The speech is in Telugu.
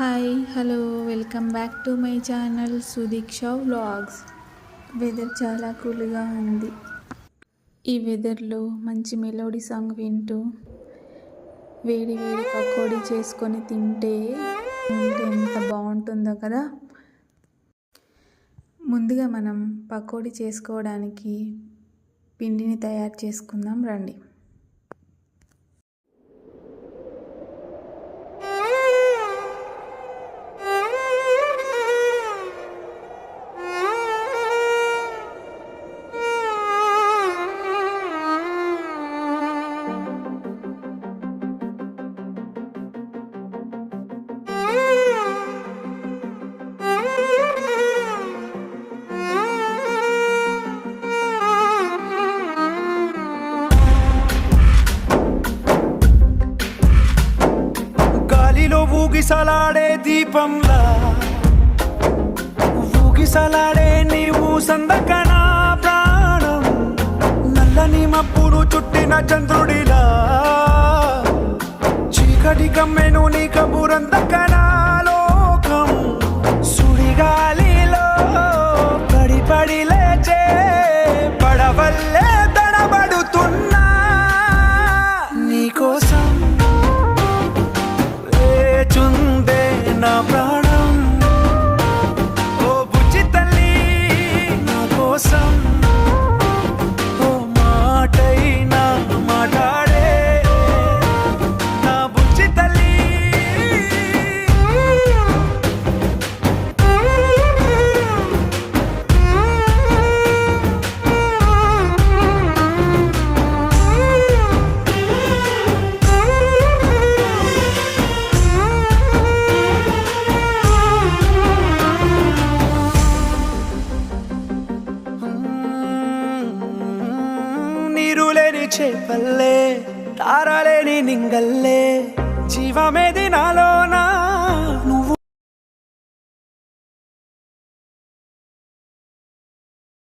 Hi hello welcome back to my channel Sudeeksha vlogs. Weather చాలా కూల్గా ఉంది. ఈ వెదర్లో మంచి మెలోడీ సాంగ్ వింటూ వేడి వేడి పకోడీ చేసుకొని తింటే ఎంత బాగుంటుందో కదా. ముందుగా మనం పకోడీ చేసుకోవడానికి పిండిని తయారు చేసుకుందాం రండి. ఊగిసలాడే దీపంలా ఊగిసలాడే నీవు సందకనా ప్రాణం, నల్లని మబ్బులు చుట్టిన చంద్రుడిలా చీకటి కమ్మెను నీ కబురందకనా లోకం, సుడిగాలిలో పడి పడి లేచే పడవల్లే తడబడుతున్నా నీకోసం చుందే నా ప్రాణం. ఓ బుజ్జి తల్లి నా కోసం ఓ మాటైనా మాట్లాడే నా బుజ్జి తల్లి. చేపల్లే తారలేని నింగల్లే జీవమేది నాలో